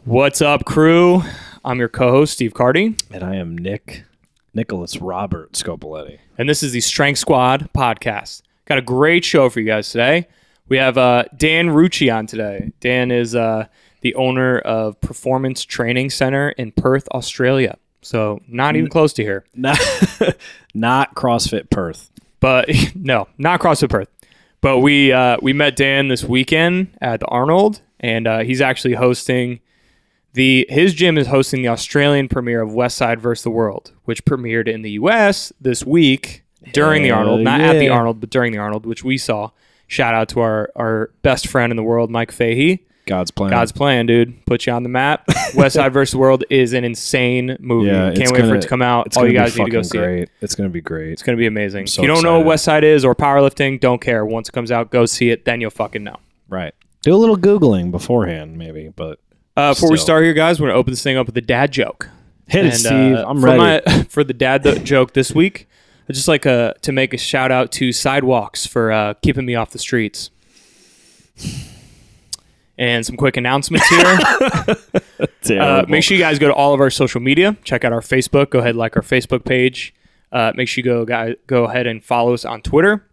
What's up, crew? I'm your co-host, Steve Carty. And I am Nicholas Robert Scopoletti. And this is the Strength Squad podcast. Got a great show for you guys today. We have Dan Ruchi on today. Dan is the owner of Performance Training Center in Perth, Australia. So not even close to here. Not CrossFit Perth. But no, not CrossFit Perth. But we met Dan this weekend at the Arnold, and he's actually hosting his gym is hosting the Australian premiere of Westside vs. the World, which premiered in the U.S. this week during the Arnold. Not at the Arnold, but during the Arnold, which we saw. Shout out to our best friend in the world, Mike Fahey. God's plan. God's plan, dude. Put you on the map. Westside vs. the World is an insane movie. Yeah, Can't wait for it to come out. All you guys need to go see it. It's going to be great. It's going to be amazing. So if you don't know what Westside is or powerlifting, don't care. Once it comes out, go see it. Then you'll fucking know. Right. Do a little Googling beforehand, maybe, but... Before we start here, guys, we're going to open this thing up with a dad joke. Hit it, Steve. I'm ready. For the dad joke this week, I'd just like to make a shout out to Sidewalks for keeping me off the streets. And some quick announcements here. Make sure you guys go to all of our social media. Check out our Facebook. Go ahead and like our Facebook page. Make sure you go ahead and follow us on Twitter.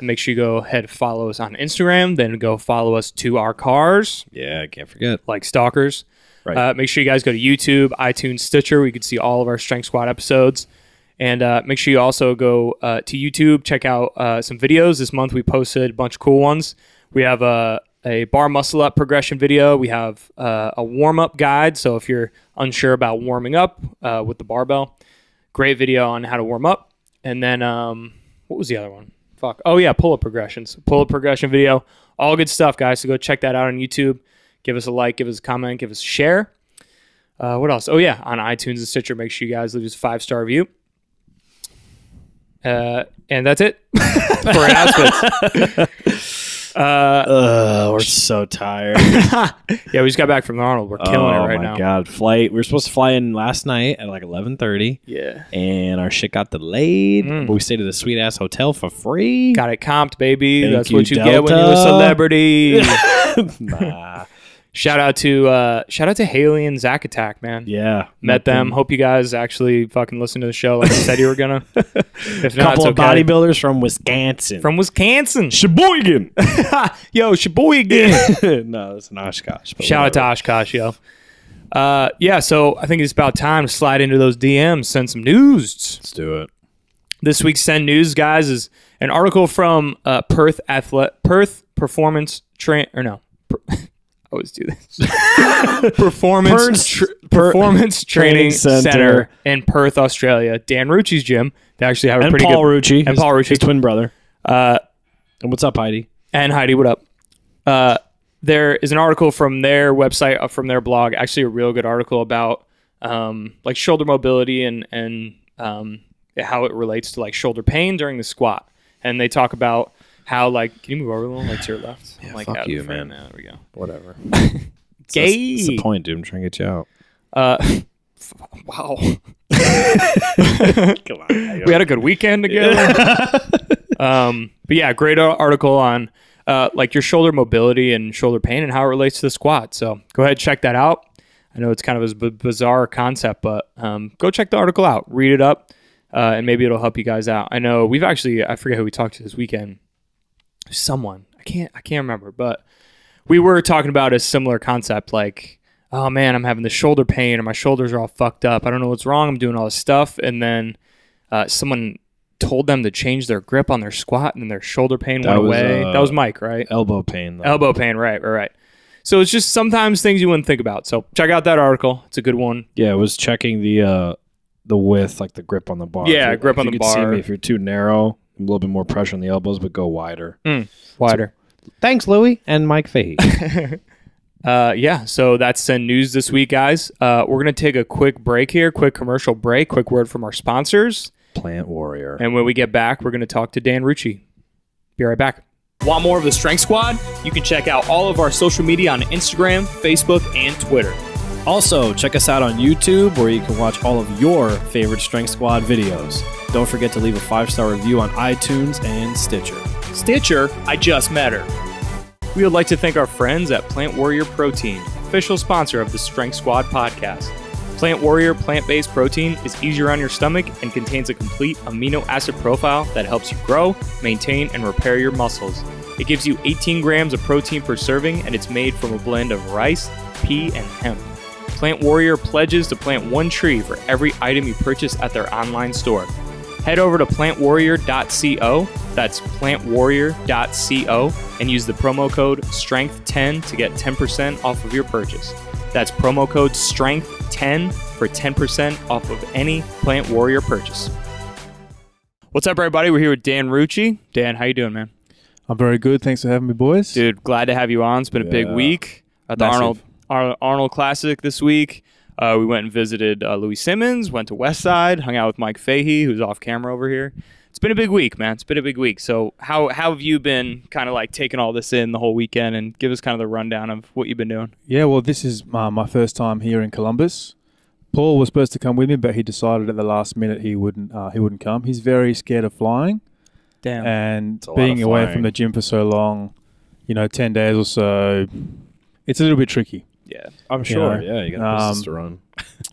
Make sure you go ahead and follow us on Instagram. Then go follow us to our cars. Yeah, I can't forget. Like stalkers. Right. Make sure you guys go to YouTube, iTunes, Stitcher, where you can see all of our Strength Squad episodes. And make sure you also go to YouTube, check out some videos. This month we posted a bunch of cool ones. We have a bar muscle up progression video. We have a warm-up guide. So if you're unsure about warming up with the barbell, great video on how to warm up. And then what was the other one? Oh, yeah, pull-up progressions. Pull-up progression video. All good stuff, guys. So go check that out on YouTube. Give us a like, give us a comment, give us a share. What else? Oh, yeah, on iTunes and Stitcher, make sure you guys leave us a 5-star review. And that's it for announcements. We're so tired. Yeah, we just got back from the Arnold. We're killing it right now. Oh, my God. Flight. We were supposed to fly in last night at like 11:30. Yeah. And our shit got delayed. But we stayed at a sweet-ass hotel for free. Got it comped, baby. Thank That's you, what you Delta. get when you're a celebrity. Nah. Shout out to Haley and Zach Attack, man. Yeah. Met them. Hope you guys actually fucking listen to the show like you said you were gonna. If not, Couple it's of okay. bodybuilders from Wisconsin. Sheboygan. Yo, Sheboygan. No, it's an Oshkosh. Shout out to Oshkosh, yo. Yeah, so I think it's about time to slide into those DMs, send some news. Let's do it. This week's Send News, guys, is an article from Perth Performance Train, or no. I always do this. Performance Training Center in Perth, Australia. Dan Ruchi's gym. They actually have a pretty Paul good... Ruchi. And Paul Ruchi. His twin brother. And what's up, Heidi? And Heidi, what up? There is an article from their website, from their blog, actually a real good article about like shoulder mobility and how it relates to like shoulder pain during the squat. And they talk about how, like, can you move over a little, like, to your left? Yeah, like, fuck you, man. There we go. Whatever. Gay. That's the point, dude. I'm trying to get you out. Wow. Come on. We had a good weekend together. But yeah, great article on like your shoulder mobility and shoulder pain and how it relates to the squat. So go ahead and check that out. I know it's kind of a bizarre concept, but go check the article out. Read it up, and maybe it'll help you guys out. I know we've actually, I forget who we talked to this weekend. Someone. I can't remember, but we were talking about a similar concept, like, oh man, I'm having the shoulder pain or my shoulders are all fucked up. I don't know what's wrong. I'm doing all this stuff. And then someone told them to change their grip on their squat and then their shoulder pain went away. That was Mike, right? Elbow pain. Though. Elbow pain, right. So it's just sometimes things you wouldn't think about. So check out that article. It's a good one. Yeah, it was checking the width, like the grip on the bar. Yeah, grip on the bar. See me, if you're too narrow, a little bit more pressure on the elbows, but go wider. Wider. So, thanks, Louie and Mike Fahey. Yeah, so that's news this week, guys. We're going to take a quick break here, quick commercial break, quick word from our sponsors. Plant Warrior. And when we get back, we're going to talk to Dan Ruchi. Be right back. Want more of the Strength Squad? You can check out all of our social media on Instagram, Facebook, and Twitter. Also, check us out on YouTube, where you can watch all of your favorite Strength Squad videos. Don't forget to leave a 5-star review on iTunes and Stitcher. Stitcher, I just met her. We would like to thank our friends at Plant Warrior Protein, official sponsor of the Strength Squad podcast. Plant Warrior plant-based protein is easier on your stomach and contains a complete amino acid profile that helps you grow, maintain, and repair your muscles. It gives you 18 grams of protein per serving, and it's made from a blend of rice, pea, and hemp. Plant Warrior pledges to plant one tree for every item you purchase at their online store. Head over to plantwarrior.co, that's plantwarrior.co, and use the promo code STRENGTH10 to get 10% off of your purchase. That's promo code STRENGTH10 for 10% off of any Plant Warrior purchase. What's up, everybody? We're here with Dan Ruchi. Dan, how you doing, man? I'm very good. Thanks for having me, boys. Dude, glad to have you on. It's been a big week at the Arnold Classic this week. We went and visited Louie Simmons, went to Westside, hung out with Mike Fahey, who's off camera over here. It's been a big week, man. It's been a big week. So how have you been kind of like taking all this in the whole weekend, and give us kind of the rundown of what you've been doing? Yeah, well, this is my first time here in Columbus. Paul was supposed to come with me, but he decided at the last minute he wouldn't come. He's very scared of flying. Damn. And being away from the gym for so long, 10 days or so, it's a little bit tricky. Yeah, I'm sure. Yeah, you got a business to run.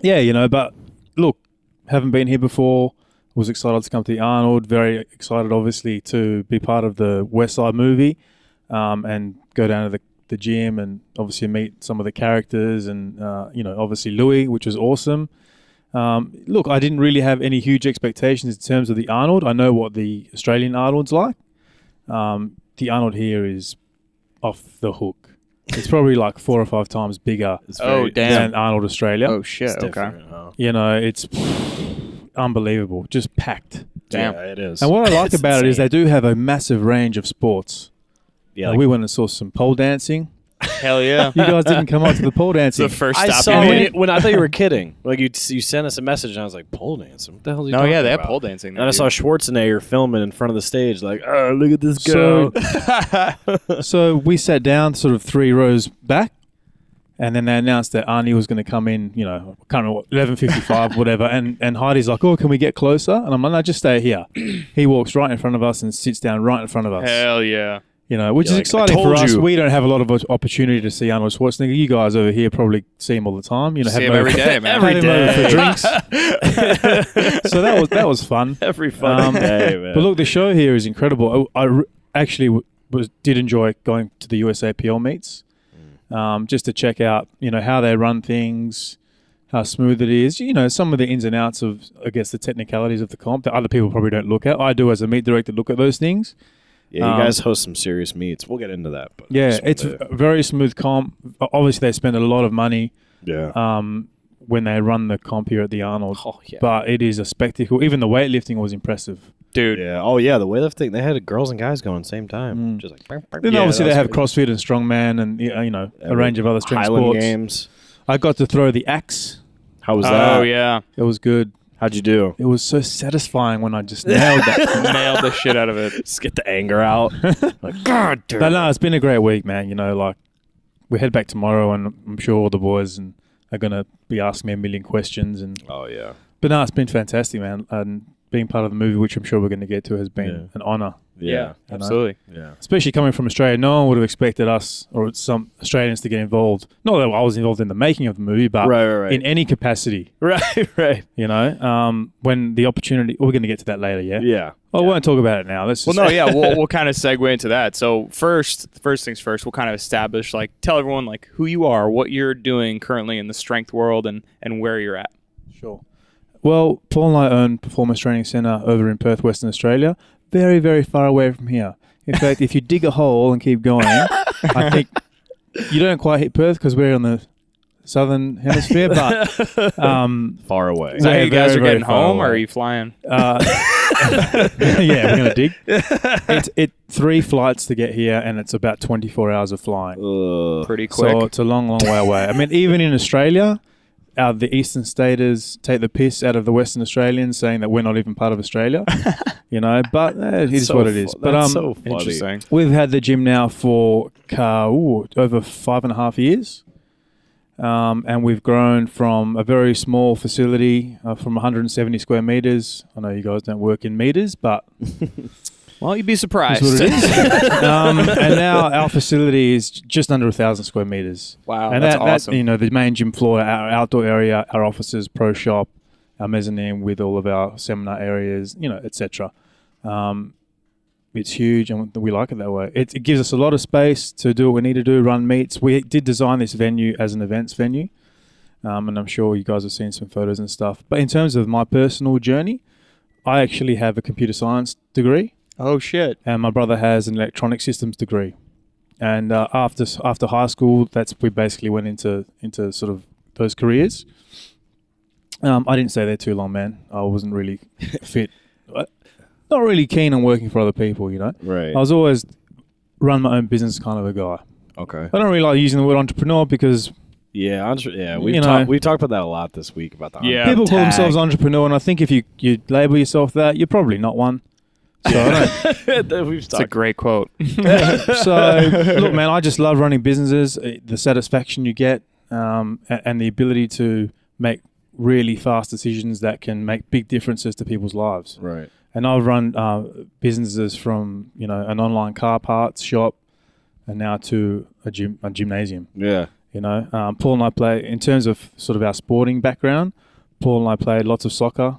Yeah, but look, haven't been here before. Was excited to come to the Arnold. Very excited, obviously, to be part of the Westside movie, and go down to the gym and obviously meet some of the characters and obviously Louie, which was awesome. Look, I didn't really have any huge expectations in terms of the Arnold. I know what the Australian Arnold's like. The Arnold here is off the hook. It's probably like 4 or 5 times bigger than Arnold Australia. Oh, shit. Okay. Huh? It's unbelievable. Just packed. Damn. Yeah, it is. And what I like about it is they do have a massive range of sports. Yeah, we went and saw some pole dancing. Hell yeah. You guys didn't come up to the pole dancing. The first I stop. saw when I thought you were kidding. Like you sent us a message and I was like, pole dancing? What the hell are you talking about? they have pole dancing. And I saw Schwarzenegger filming in front of the stage like, oh, look at this girl. So we sat down sort of 3 rows back, and then they announced that Arnie was going to come in, kind of 11:55, whatever. And Heidi's like, oh, can we get closer? And I'm like, no, just stay here. He walks right in front of us and sits down right in front of us. Hell yeah. Which is exciting for us. We don't have a lot of opportunity to see Arnold Schwarzenegger. You guys over here probably see him all the time. See him every day, man. Every day for drinks. So that was fun. Every fucking day, man. But look, the show here is incredible. I actually did enjoy going to the USAPL meets, just to check out how they run things, how smooth it is. Some of the ins and outs of, I guess, the technicalities of the comp that other people probably don't look at. I do as a meet director look at those things. Yeah, you guys host some serious meets. We'll get into that. But yeah, it's a very smooth comp. Obviously, they spend a lot of money when they run the comp here at the Arnold. Oh, yeah. But it is a spectacle. Even the weightlifting was impressive. Dude. Yeah. Oh, yeah, the weightlifting. They had girls and guys going at the same time. Just like, then obviously they have CrossFit and strongman and, a range of other strength Highland sports. Games. I got to throw the axe. How was that? Oh, yeah. It was good. How'd you do? It was so satisfying when I just nailed that. Nailed the shit out of it. Just get the anger out. Like, God damn. But no, it's been a great week, man. We head back tomorrow, and I'm sure all the boys are going to be asking me a million questions. Oh, yeah. But no, it's been fantastic, man. And being part of the movie, which I'm sure we're going to get to, has been an honor. Yeah, absolutely. Yeah. Especially coming from Australia, no one would have expected us or some Australians to get involved. Not that I was involved in the making of the movie, but in any capacity. Right. When the opportunity, we're going to get to that later, yeah? Yeah. I won't talk about it now. Let's just we'll kind of segue into that. So first things first, we'll kind of establish, tell everyone who you are, what you're doing currently in the strength world, and where you're at. Sure. Well, Paul and I own Performance Training Centre over in Perth, Western Australia. Very, very far away from here. In fact, if you dig a hole and keep going, I think you don't quite hit Perth because we're on the southern hemisphere, but far away. Is that how you guys are getting home, away. or are you flying? Yeah, we're gonna dig. It's 3 flights to get here, and it's about 24 hours of flying. Pretty quick. So it's a long, long way away. I mean, even in Australia, the eastern staters take the piss out of the Western Australians, saying that we're not even part of Australia. But it is what it is. But That's so funny. Interesting. we've had the gym now for over 5.5 years. And we've grown from a very small facility from 170 square meters. I know you guys don't work in meters, but Well, you'd be surprised. that's what it is. And now our facility is just under 1,000 square meters. Wow, And that's that, awesome. the main gym floor, our outdoor area, our offices, pro shop, our mezzanine with all of our seminar areas, etc. It's huge, and we like it that way. It gives us a lot of space to do what we need to do, run meets. We did design this venue as an events venue, and I'm sure you guys have seen some photos and stuff. But in terms of my personal journey, I actually have a computer science degree, Oh shit. and my brother has an electronic systems degree. And after high school, we basically went into sort of those careers. I didn't stay there too long, man. I wasn't really fit. Not really keen on working for other people, Right. I was always run my own business kind of a guy. Okay. I don't really like using the word entrepreneur because Yeah, we've You know. we've talked about that a lot this week about the Yeah. people call tag. themselves entrepreneur, and I think if you label yourself that, you're probably not one. So I don't. we've It's a talked. great quote. So look, man, I just love running businesses. The satisfaction you get, and the ability to make really fast decisions that can make big differences to people's lives. Right. And I've run businesses from an online car parts shop, and now to a gymnasium. Yeah. Paul and I play in terms of sort of our sporting background. Paul and I played lots of soccer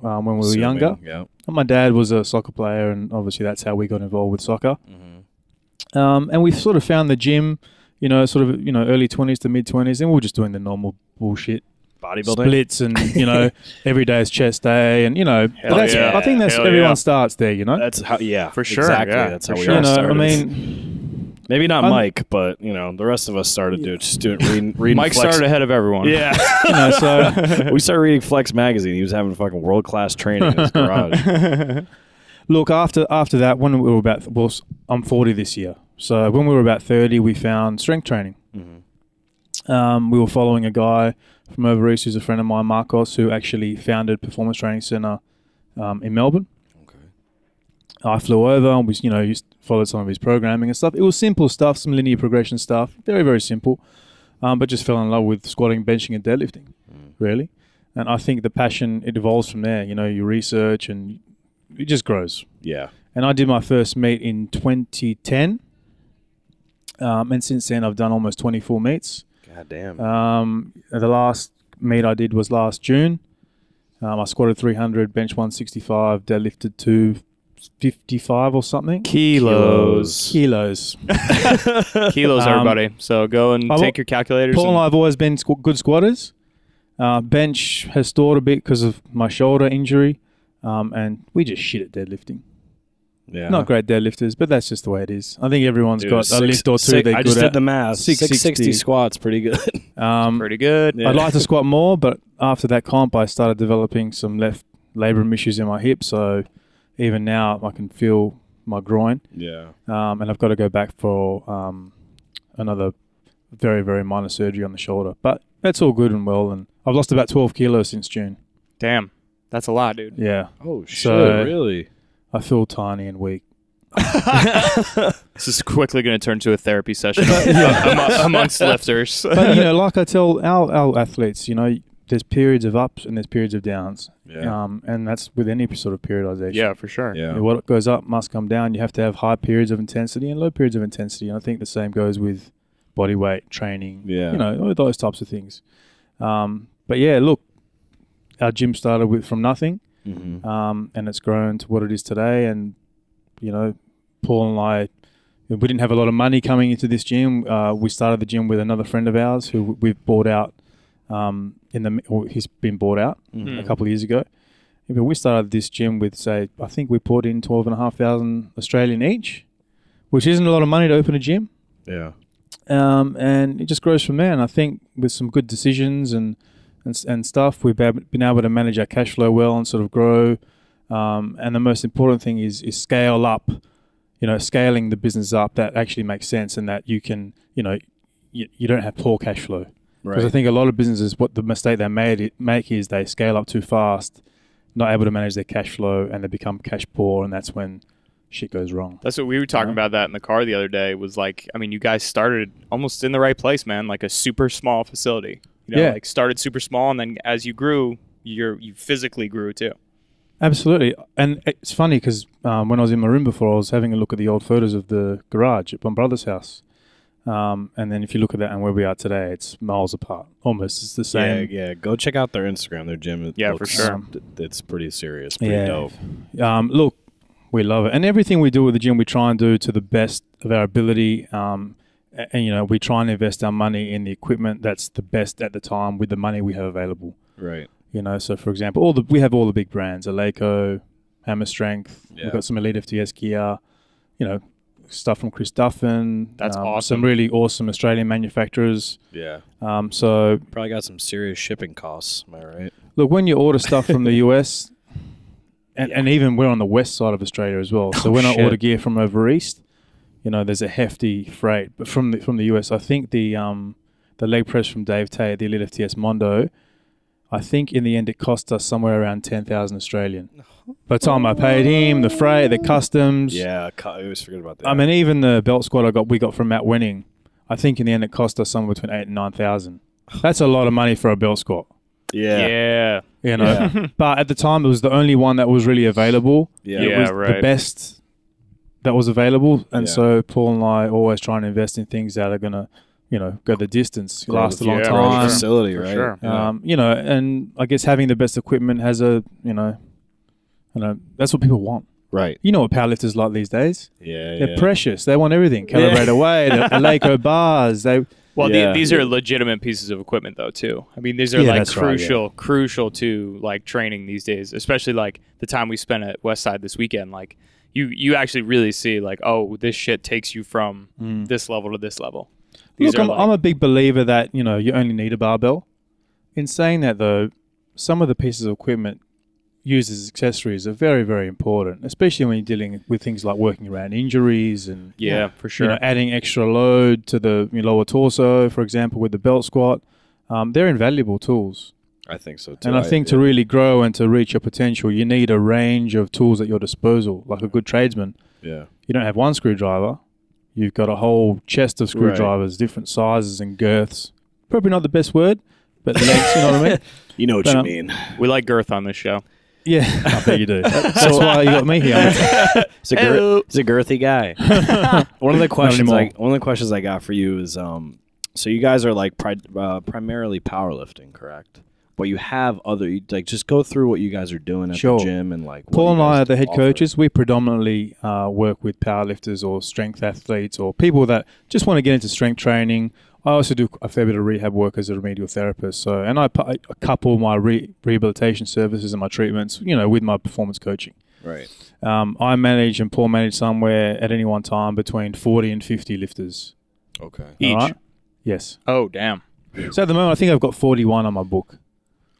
when we were younger. Yeah. And my dad was a soccer player, and obviously that's how we got involved with soccer. Mm-hmm. And we sort of found the gym, early 20s to mid 20s, and we were just doing the normal bullshit. Bodybuilding. Splits and every day is chest day, and Hell yeah. I think that's Hell everyone yeah. starts there. That's how. Yeah. For sure, Exactly. yeah, That's for how we sure. all started. I mean, maybe not I'm- Mike, but the rest of us started reading. Mike Flex. started ahead of everyone. Yeah. so We started reading Flex magazine. He was having fucking world class training in his garage. look, after that, when we were I'm 40 this year. So when we were about 30, we found strength training. Mm-hmm. We were following a guy from over east who's a friend of mine, Marcos, who actually founded Performance Training Centre in Melbourne. Okay. I flew over and we, followed some of his programming and stuff. It was simple stuff, some linear progression stuff, very, very simple. But just fell in love with squatting, benching, and deadlifting, really. And I think the passion, it evolves from there. You research and it just grows. Yeah. And I did my first meet in 2010. And since then, I've done almost 24 meets. God damn. The last meet I did was last June. I squatted 300, bench 165, deadlifted 255 or something. Kilos. Kilos. Kilos, everybody. So go and I've- take your calculators. Paul and and- I have always been good squatters. Bench has stalled a bit because of my shoulder injury. And we just shit at deadlifting. Yeah. Not great deadlifters, but that's just the way it is. I think everyone's Dude, got a lift or two they're I good just at. did the math. 660. 660 squats, pretty good. Pretty good. Yeah. I'd like to squat more, but after that comp, I started developing some left labrum issues in my hip. So even now, I can feel my groin. Yeah. And I've got to go back for another very, very minor surgery on the shoulder. But that's all good and well. And I've lost about 12 kilos since June. Damn. That's a lot, dude. Yeah. Oh, shit. So- Really? I feel tiny and weak. This is quickly going to turn to a therapy session amongst lifters. But, like I tell our athletes, there's periods of ups and there's periods of downs. Yeah. And that's with any sort of periodization. Yeah, for sure. Yeah. What goes up must come down. You have to have high periods of intensity and low periods of intensity. And I think the same goes with body weight, training, Yeah. all those types of things. But yeah, look, our gym started from nothing, Mm-hmm. and it's grown to what it is today. And, Paul and I, we didn't have a lot of money coming into this gym. We started the gym with another friend of ours who we've bought out, he's been bought out a couple of years ago. Yeah, but we started this gym with, I think we poured in 12,500 Australian each, which isn't a lot of money to open a gym. Yeah. and it just grows from there. And I think with some good decisions and stuff, we've been able to manage our cash flow well and sort of grow. And the most important thing is scale up. Scaling the business up that actually makes sense, and that you can, you don't have poor cash flow. Because I think a lot of businesses, what the mistake they make is they scale up too fast, not able to manage their cash flow, and they become cash poor, and that's when shit goes wrong. That's what we were talking about that in the car the other day. Was like, I mean, you guys started almost in the right place, man. Like a super small facility. Like started super small, and then as you grew, you physically grew too. Absolutely. And it's funny because when I was in my room before, I was having a look at the old photos of the garage at my brother's house. And then if you look at that and where we are today, it's miles apart. Almost. It's the same. Yeah. Go check out their Instagram, their gym. For sure. It's pretty serious, pretty dope. Look, we love it. And everything we do with the gym, we try and do to the best of our ability. And, we try and invest our money in the equipment that's the best at the time with the money we have available. Right. So for example, we have all the big brands, Eleiko, Hammer Strength. Yeah. We've got some Elite FTS gear, stuff from Chris Duffin. That's awesome. Some really awesome Australian manufacturers. Yeah. So probably got some serious shipping costs. Am I right? Look, when you order stuff from the US, and even we're on the west side of Australia as well. So when I order gear from over east, there's a hefty freight. But from the US, I think the leg press from Dave Tate, the Elite FTS Mondo, I think in the end it cost us somewhere around 10,000 Australian. By the time I paid him, the freight, the customs. Yeah, I always forget about that. I mean, even the belt squad we got from Matt Wenning, I think in the end it cost us somewhere between 8,000 and 9,000. That's a lot of money for a belt squat. Yeah. But at the time it was the only one that was really available. It was the best that was available. And so Paul and I always try and invest in things that are going to, go the distance, last a long time. Facility, right? Sure. And I guess having the best equipment has a, that's what people want. Right. You know what powerlifters like these days? Yeah. They're precious. They want everything. Calibrated weight, Eleiko bars. These are legitimate pieces of equipment though too. I mean, these are crucial to like training these days, especially like the time we spent at Westside this weekend. Like you actually really see like, oh, this shit takes you from this level to this level. Look, I'm a big believer that, you only need a barbell. In saying that, though, some of the pieces of equipment used as accessories are very, very important, especially when you're dealing with things like working around injuries and for sure, adding extra load to the lower torso, for example, with the belt squat. They're invaluable tools. I think so, too. And I think to really grow and to reach your potential, you need a range of tools at your disposal, like a good tradesman. Yeah. You don't have one screwdriver. You've got a whole chest of screwdrivers, different sizes and girths. Probably not the best word, but lengths, you know what I mean? You know what you mean. We like girth on this show. Yeah, I bet you do. That's why you got me here. He's a girthy guy. One of the questions I got for you is, so you guys are like primarily powerlifting, correct? But you have other, just go through what you guys are doing at the gym and like. Paul and I are the head coaches. We predominantly work with powerlifters or strength athletes or people that just want to get into strength training. I also do a fair bit of rehab work as a remedial therapist. So, and I couple my rehabilitation services and my treatments, with my performance coaching. Right. I manage and Paul manage somewhere at any one time between 40 and 50 lifters. Okay. Each? Right? Yes. Oh, damn. So at the moment, I think I've got 41 on my book.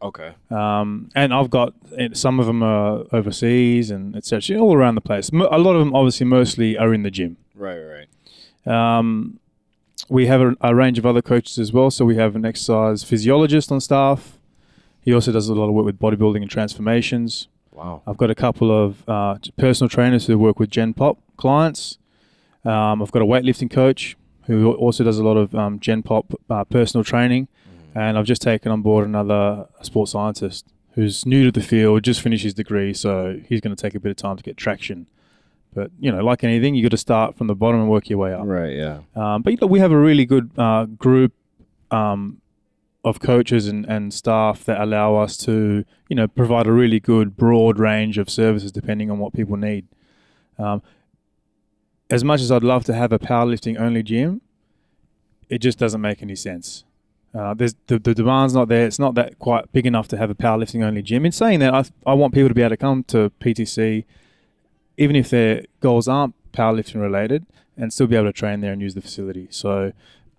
Okay. And I've got some of them are overseas and etc. All around the place. A lot of them, obviously, mostly are in the gym. Right. We have a range of other coaches as well. So we have an exercise physiologist on staff. He also does a lot of work with bodybuilding and transformations. Wow. I've got a couple of personal trainers who work with Gen Pop clients. I've got a weightlifting coach who also does a lot of Gen Pop personal training. And I've just taken on board another sports scientist who's new to the field, just finished his degree, so he's going to take a bit of time to get traction. But, like anything, you got to start from the bottom and work your way up. Right, yeah. But we have a really good group of coaches and staff that allow us to, provide a really good broad range of services depending on what people need. As much as I'd love to have a powerlifting-only gym, it just doesn't make any sense. The demand's not there. It's not that quite big enough to have a powerlifting only gym. In saying that, I want people to be able to come to PTC, even if their goals aren't powerlifting related, and still be able to train there and use the facility. So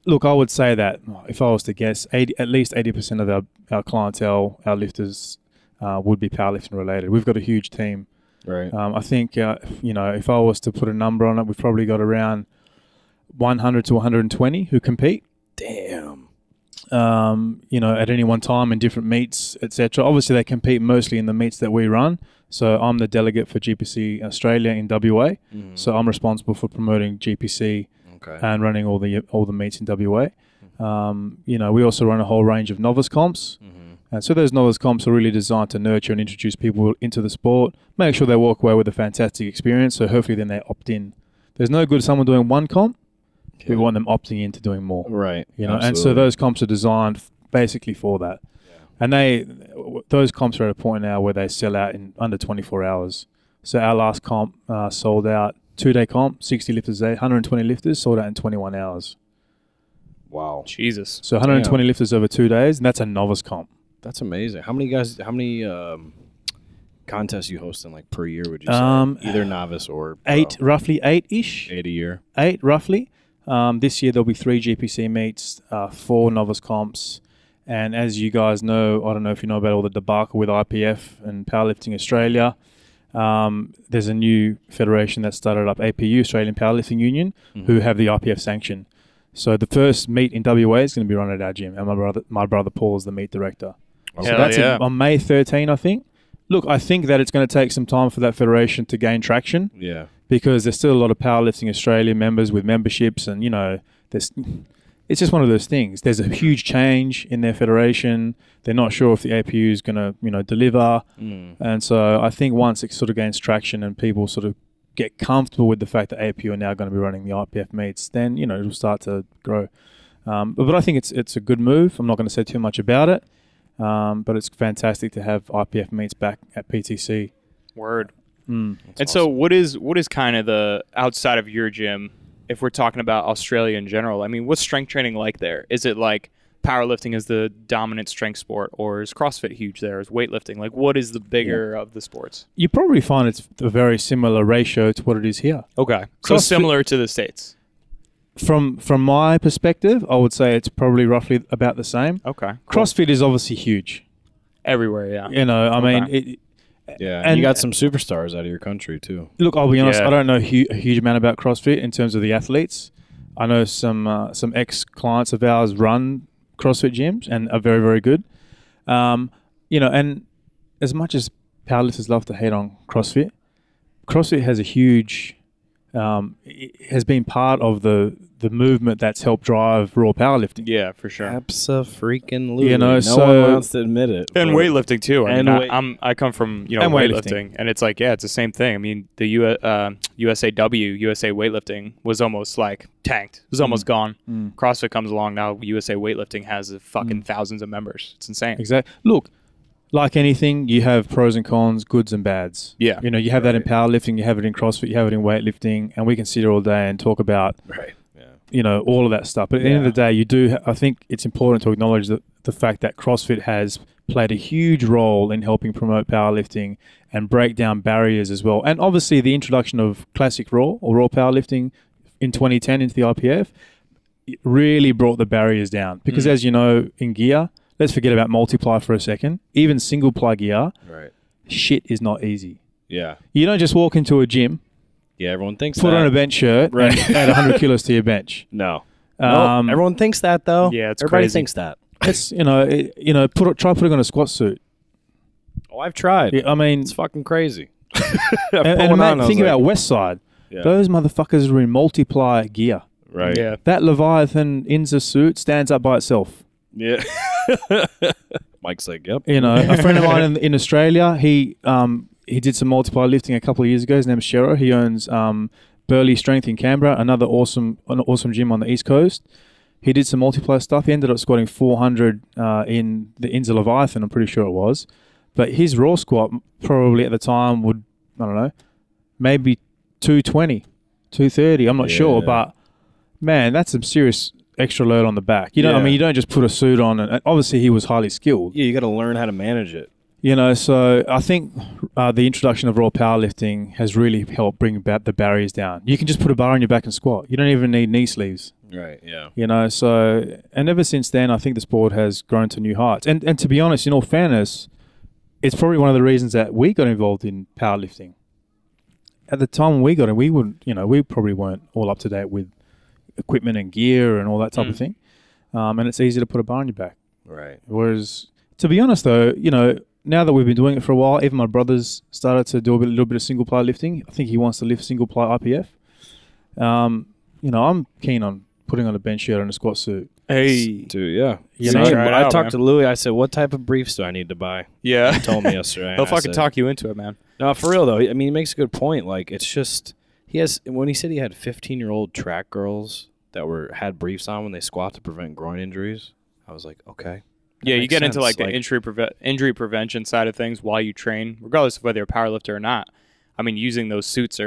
Look, I would say that if I was to guess, at least 80% of our clientele, our lifters, would be powerlifting related. We've got a huge team. Right. I think, if I was to put a number on it, we've probably got around 100 to 120 who compete. Damn. At any one time in different meets, etc. Obviously, they compete mostly in the meets that we run. So I'm the delegate for GPC Australia in WA. Mm-hmm. So I'm responsible for promoting GPC and running all the meets in WA. We also run a whole range of novice comps. Mm-hmm. And so those novice comps are really designed to nurture and introduce people into the sport, make sure they walk away with a fantastic experience. So hopefully then they opt in. There's no good someone doing one comp. We want them opting into doing more. Right. Absolutely. And so those comps are designed basically for that. Yeah. And those comps are at a point now where they sell out in under 24 hours. So our last comp sold out, 2-day comp, 60 lifters a day, 120 lifters, sold out in 21 hours. Wow. Jesus. So 120 lifters over 2 days, and that's a novice comp. That's amazing. How many contests you hosting like per year, would you say? Either novice or pro? Roughly 8-ish. 8 a year. 8 roughly. This year there'll be 3 GPC meets, 4 novice comps, and as you guys know, I don't know if you know about all the debacle with IPF and Powerlifting Australia. There's a new federation that started up, APU, Australian Powerlifting Union, who have the IPF sanction. So the first meet in WA is going to be run at our gym, and my brother Paul is the meet director. So that's on May 13, I think. Look, I think that it's going to take some time for that federation to gain traction. Yeah. Because there's still a lot of Powerlifting Australia members with memberships, and it's just one of those things. There's a huge change in their federation. They're not sure if the APU is going to deliver, and so I think once it sort of gains traction and people sort of get comfortable with the fact that APU are now going to be running the IPF meets, then it'll start to grow. But I think it's a good move. I'm not going to say too much about it, but it's fantastic to have IPF meets back at PTC. Word. And awesome. So what is kind of the outside of your gym, if we're talking about Australia in general, I mean, what's strength training like there? Is it like powerlifting is the dominant strength sport, or is CrossFit huge there? Is weightlifting? Like, what is the bigger of the sports? You probably find it's a very similar ratio to what it is here. Okay. So similar to the States. From my perspective, I would say it's probably roughly about the same. Okay. Cool. CrossFit is obviously huge. Everywhere, yeah. I mean... and you got some superstars out of your country too. Look, I'll be honest, I don't know a huge amount about CrossFit in terms of the athletes. I know some ex-clients of ours run CrossFit gyms and are very, very good. And as much as powerlifters love to hate on CrossFit, CrossFit has a huge... it has been part of the movement that's helped drive raw powerlifting. Yeah, for sure. Abso-freaking-lutely. No one wants to admit it. And weightlifting too. I come from weightlifting, and it's like it's the same thing. I mean, the USA weightlifting was almost like tanked. It was almost gone. CrossFit comes along now. USA weightlifting has fucking thousands of members. It's insane. Exactly. Look. Like anything, you have pros and cons, goods and bads. Yeah. You have that in powerlifting, you have it in CrossFit, you have it in weightlifting, and we can sit here all day and talk about, all of that stuff. But at the end of the day, I think it's important to acknowledge the fact that CrossFit has played a huge role in helping promote powerlifting and break down barriers as well. And obviously, the introduction of classic raw or raw powerlifting in 2010 into the IPF really brought the barriers down. Because as you know, in gear... Let's forget about multiply for a second. Even single ply gear, shit is not easy. Yeah. You don't just walk into a gym. Yeah, everyone thinks put on a bench shirt and add 100 kilos to your bench. No. Everyone thinks that though. Yeah, everybody crazy. thinks that. It's try putting on a squat suit. Oh, I've tried. Yeah, I mean, it's fucking crazy. and mate, think about Westside. Yeah. Those motherfuckers are in multiply gear. Right. Yeah. That Leviathan Inza suit stands up by itself. Yeah. Mike's like, yep. A friend of mine in Australia, he did some multiply lifting a couple of years ago. His name's Shero. He owns Burley Strength in Canberra, an awesome gym on the East Coast. He did some multiply stuff. He ended up squatting 400 in the Inza Leviathan, I'm pretty sure it was. But his raw squat probably at the time would, I don't know, maybe 220, 230. I'm not sure, but man, that's some serious extra load on the back. I mean, you don't just put a suit on, and obviously he was highly skilled. Yeah, you got to learn how to manage it. So I think the introduction of raw powerlifting has really helped bring about the barriers down. You can just put a bar on your back and squat. You don't even need knee sleeves. Right, yeah. You know, so, and ever since then, I think the sport has grown to new heights. And to be honest, in all fairness, it's probably one of the reasons that we got involved in powerlifting. At the time we got in, we wouldn't, you know, we probably weren't all up to date with equipment and gear and all that type of thing. And it's easy to put a bar on your back. Right. Whereas, to be honest though, you know, now that we've been doing it for a while, even my brother's started to do a little bit of single ply lifting. I think he wants to lift single ply IPF. You know, I'm keen on putting on a bench shirt and a squat suit. Hey, Dude, yeah. You Same. know, I talked to Louie. I said, what type of briefs do I need to buy? yeah. He told me yesterday. He'll I fucking said, talk you into it, man. No, for real, though. I mean, he makes a good point. Like, it's just, when he said he had 15-year-old track girls that had briefs on when they squat to prevent groin injuries, I was like, okay. Yeah, you get into sense. like the injury prevention side of things while you train, regardless of whether you're a powerlifter or not. I mean, using those suits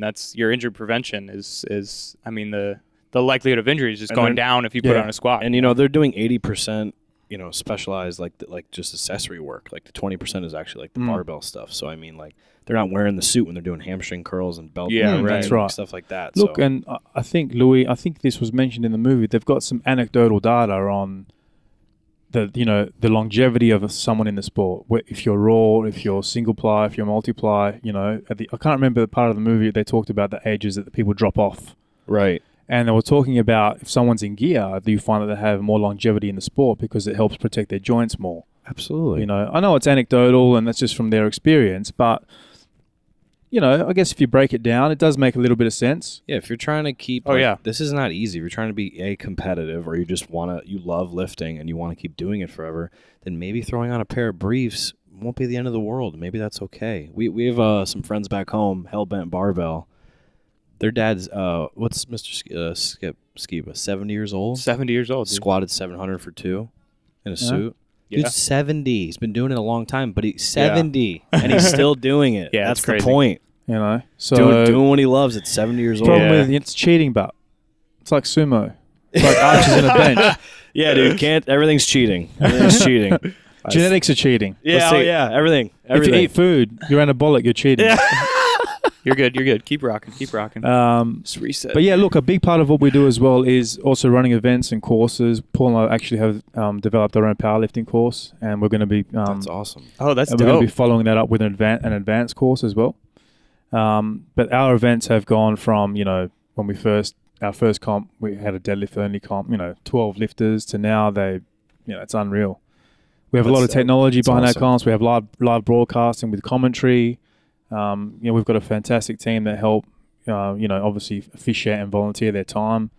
that's your injury prevention is I mean, the likelihood of injury is just going down if you put on a squat. And, you know, they're doing 80%, you know, specialized, like just accessory work. Like the 20% is actually like the barbell stuff. So, I mean, like, they're not wearing the suit when they're doing hamstring curls and belt that's right. stuff like that. Look, and I think, Louis, I think this was mentioned in the movie, they've got some anecdotal data on the longevity of someone in the sport. If you're raw, if you're single ply, if you're multiply, you know, I can't remember the part of the movie they talked about the ages that the people drop off. Right. And they were talking about if someone's in gear, do you find that they have more longevity in the sport because it helps protect their joints more? Absolutely. You know, I know it's anecdotal and that's just from their experience, but you know, I guess if you break it down, it does make a little bit of sense. Yeah, if you're trying to keep, this is not easy. If you're trying to be competitive, or you just you love lifting and you want to keep doing it forever, then maybe throwing on a pair of briefs won't be the end of the world. Maybe that's okay. We have some friends back home, Hellbent Barbell. Their dad's what's Mr. Skiba, 70 years old. 70 years old. Dude. Squatted 700 for 2 in a suit. Yeah. Dude's 70. He's been doing it a long time, but he's 70 and he's still doing it. Yeah, that's crazy. the point. You know, so Doing what he loves at 70 years old. problem with it's cheating, but it's like sumo. It's like archers in a bench. Yeah, dude, everything's cheating. Everything's cheating. Genetics are cheating. Yeah, everything. If you eat food, you're anabolic, you're cheating. You're good. Keep rocking. Just reset. But yeah, look, a big part of what we do as well is also running events and courses. Paul and I actually have developed our own powerlifting course, and we're going to be that's awesome. Oh, that's dope. We're going to be following that up with an advanced course as well. But our events have gone from, you know, when our first comp, we had a deadlift only comp, you know, 12 lifters to now it's unreal. We have a lot of technology behind our comps. We have live broadcasting with commentary. You know, we've got a fantastic team that help, you know, obviously officiate and volunteer their time.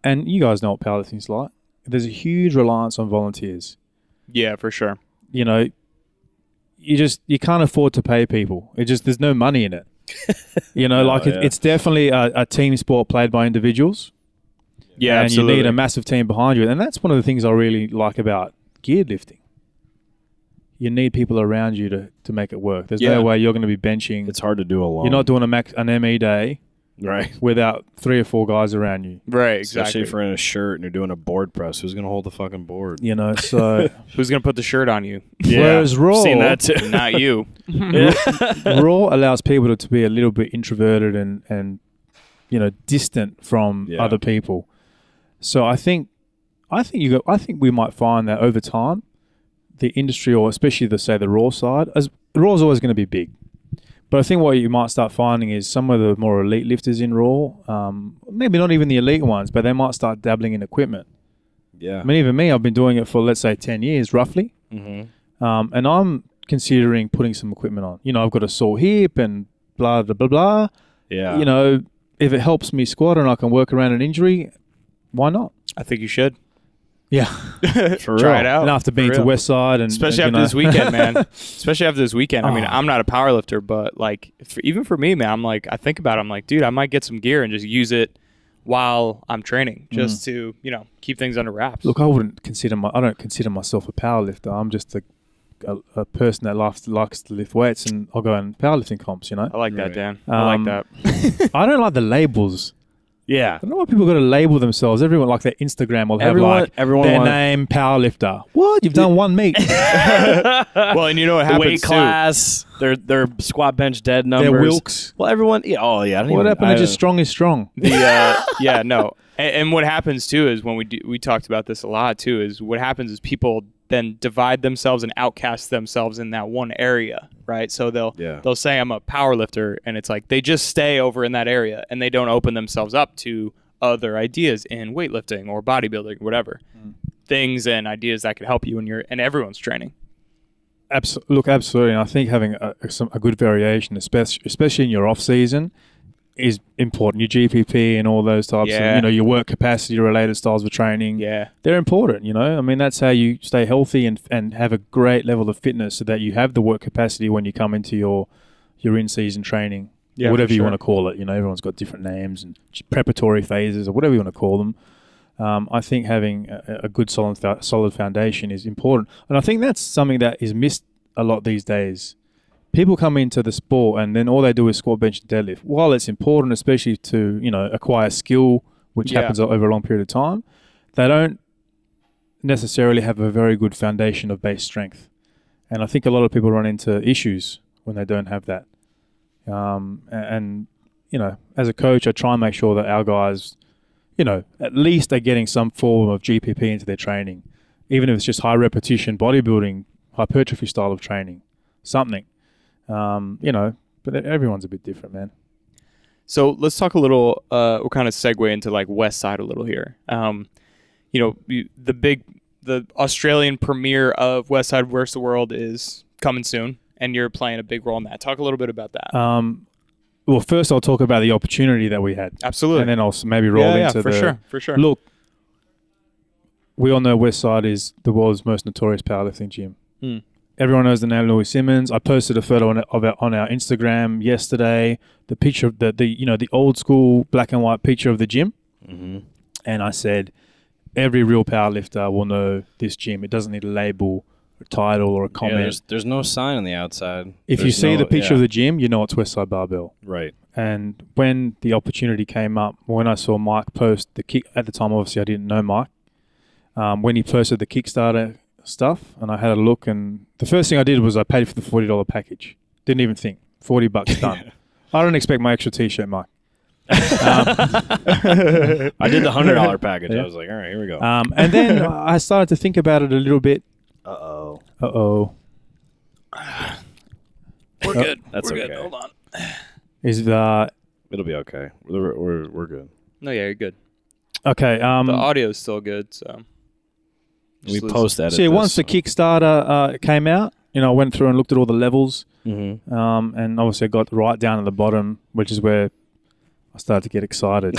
And you guys know what powerlifting's like. There's a huge reliance on volunteers. Yeah, for sure. You know, you can't afford to pay people. There's no money in it. You know, it's definitely a team sport played by individuals. Yeah, and absolutely. you need a massive team behind you. And that's one of the things I really like about geared lifting. You need people around you to make it work. There's no way you're going to be benching. It's hard to do alone. You're not doing an ME day right without 3 or 4 guys around you. Right, exactly. Especially if you're in a shirt and you're doing a board press. Who's going to hold the fucking board? You know, so... Who's going to put the shirt on you? Whereas Raw... Seen that too. Not you. Raw allows people to be a little bit introverted and you know, distant from other people. So I think we might find that over time, the industry, or especially the Raw side, Raw is always going to be big. But I think what you might start finding is some of the more elite lifters in Raw, maybe not even the elite ones, but they might start dabbling in equipment. Yeah. I mean, even me, I've been doing it for, let's say, 10 years, roughly. Mm-hmm. And I'm considering putting some equipment on. You know, I've got a sore hip and blah, blah, blah, blah. Yeah. You know, if it helps me squat and I can work around an injury, why not? I think you should. Yeah. For real. Try it out. And after being to Westside and... Especially after this weekend, man. Especially after this weekend. I mean, I'm not a power lifter, but like, even for me, man, I'm like, I think about it. I'm like, dude, I might get some gear and just use it while I'm training just to, you know, keep things under wraps. Look, I don't consider myself a power lifter. I'm just a person that likes to lift weights, and I'll go in powerlifting comps, you know? I like that, Dan. I like that. I don't like the labels. Yeah. I don't know why people got to label themselves. Everyone, like their Instagram will have their name, powerlifter. What? You've done one meet. Well, and you know what happens weight class, their squat bench dead numbers. Their Wilks. Well, everyone... Yeah, what happened to just strong is strong? Yeah, no. And what happens too is when we talked about this a lot too, is what happens is people then divide themselves and outcast themselves in that one area, right? So they'll say I'm a power lifter, and it's like they just stay over in that area and they don't open themselves up to other ideas in weightlifting or bodybuilding, whatever. Things and ideas that could help you in everyone's training. Absolutely. And I think having a good variation, especially in your off season, is important. Your GPP and all those types of, your work capacity related styles of training. Yeah. They're important, I mean, that's how you stay healthy and have a great level of fitness so that you have the work capacity when you come into your in-season training. Yeah, whatever you want to call it. Everyone's got different names and preparatory phases or whatever you want to call them. I think having a good solid foundation is important. And I think that's something that is missed a lot these days. People come into the sport and then all they do is squat, bench, and deadlift. While it's important, especially to, acquire skill, which happens over a long period of time, they don't necessarily have a very good foundation of base strength. And I think a lot of people run into issues when they don't have that. As a coach, I try and make sure that our guys, at least are getting some form of GPP into their training, even if it's just high repetition bodybuilding, hypertrophy style of training, something. But everyone's a bit different, man. So let's talk a little, we'll kind of segue into like Westside a little here. The Australian premiere of Westside vs. the World is coming soon, and you're playing a big role in that. Talk a little bit about that. Well, first I'll talk about the opportunity that we had. Absolutely. And then I'll maybe roll into for sure. Look, we all know Westside is the world's most notorious powerlifting gym. Everyone knows the name Louie Simmons. I posted a photo on our Instagram yesterday, the picture of the old school black and white picture of the gym. And I said, every real powerlifter will know this gym. It doesn't need a label, a title, or a comment. Yeah, there's no sign on the outside. If you see the picture of the gym, you know it's Westside Barbell. Right. And when the opportunity came up, when I saw Mike post the kick, at the time obviously I didn't know Mike, when he posted the Kickstarter stuff, and I had a look, and the first thing I did was I paid for the $40 package. Didn't even think. $40 done. I don't expect my extra t-shirt, Mike. I did the $100 package. I was like, all right, here we go. And then I started to think about it a little bit. Uh-oh. We're good. That's We're okay. good. Hold on. It'll be okay. We're good. No, yeah, you're good. Okay. The audio is still good, so we post that. See, once the Kickstarter came out, I went through and looked at all the levels, and obviously I got right down at the bottom, which is where I started to get excited.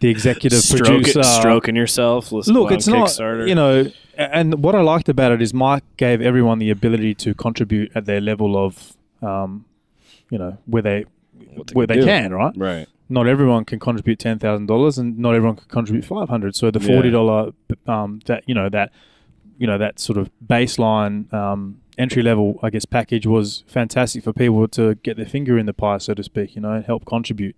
The executive producer, stroking yourself. Look, it's not, and what I liked about it is Mike gave everyone the ability to contribute at their level of, where they can, right? Right. Not everyone can contribute $10,000, and not everyone can contribute $500. So the $40 that sort of baseline entry level, I guess, package was fantastic for people to get their finger in the pie, so to speak, and help contribute.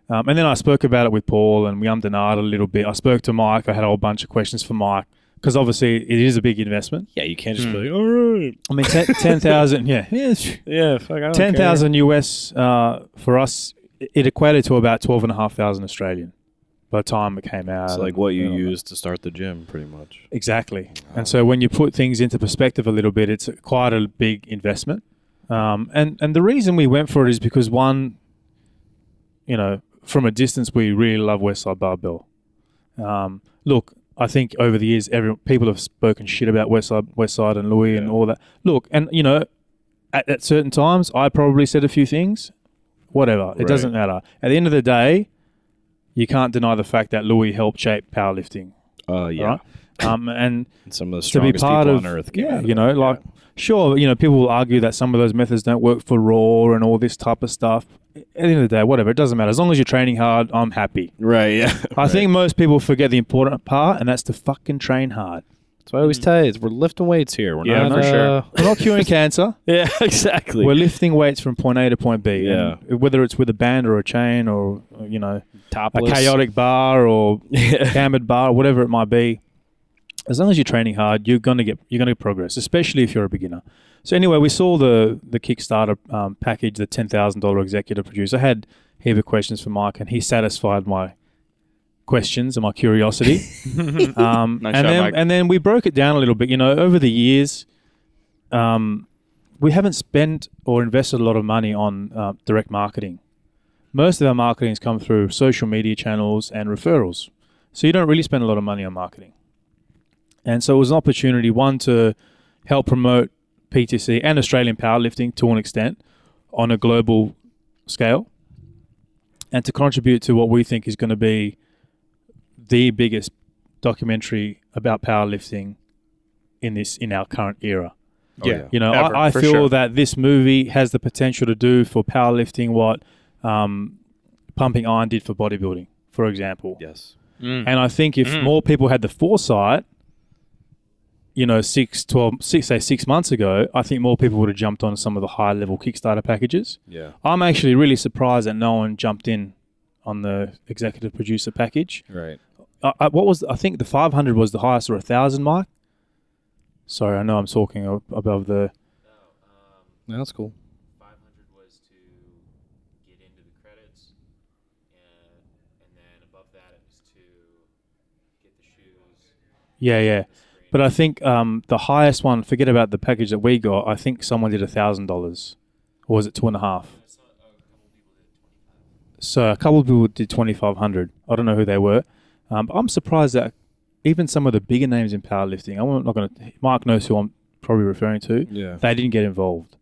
And then I spoke about it with Paul, and we ummed and ahed a little bit. I spoke to Mike. I had a whole bunch of questions for Mike, because obviously it is a big investment. Yeah, you can't just be like, all right. I mean, 10,000, yeah. Fuck, 10,000 US for us, it equated to about 12,500 Australian by the time it came out. It's like what you used to start the gym, pretty much. Exactly. And so when you put things into perspective a little bit, it's quite a big investment. And the reason we went for it is because, one, from a distance, we really love Westside Barbell. Look, I think over the years, people have spoken shit about Westside and Louie and all that. Look, and at certain times, I probably said a few things. Whatever, it doesn't matter. At the end of the day, you can't deny the fact that Louie helped shape powerlifting. Yeah. Right? And some of the to strongest be part people of, on earth. Sure, people will argue that some of those methods don't work for Raw and all this type of stuff. At the end of the day, whatever, it doesn't matter. As long as you're training hard, I'm happy. Right, yeah. I think most people forget the important part, and that's to fucking train hard. That's what I always tell you. We're lifting weights here. We're not, for sure. We're not curing cancer. Yeah, exactly. We're lifting weights from point A to point B. Yeah. And whether it's with a band or a chain or, Topless. a chaotic bar or cambered bar, whatever it might be, as long as you're training hard, you're gonna progress, especially if you're a beginner. So anyway, we saw the Kickstarter package, the $10,000 executive producer. I had a heap of questions for Mike, and he satisfied my questions and my curiosity. Mike. And then we broke it down a little bit. You know, over the years, we haven't spent or invested a lot of money on direct marketing. Most of our marketing has come through social media channels and referrals. So you don't really spend a lot of money on marketing. And so it was an opportunity, one, to help promote PTC and Australian powerlifting to an extent on a global scale, and to contribute to what we think is going to be the biggest documentary about powerlifting in our current era. Yeah, you know, ever, I for feel sure. that this movie has the potential to do for powerlifting what pumping iron did for bodybuilding, for example. Yes. And I think if more people had the foresight, you know, 6 months ago, I think more people would have jumped on some of the high level Kickstarter packages. Yeah. I'm actually really surprised that no one jumped in on the executive producer package. Right. I think the 500 was the highest, or 1,000, Mike? Sorry, I know I'm talking above the... No, that's cool. 500 was to get into the credits, and then above that it was to get the shoes. Yeah. But I think the highest one, forget about the package that we got, I think someone did $1,000. Or was it 2.5? So a couple of people did 2,500. I don't know who they were. But I'm surprised that even some of the bigger names in powerlifting, I'm not going to... Mark knows who I'm probably referring to. Yeah. They didn't get involved.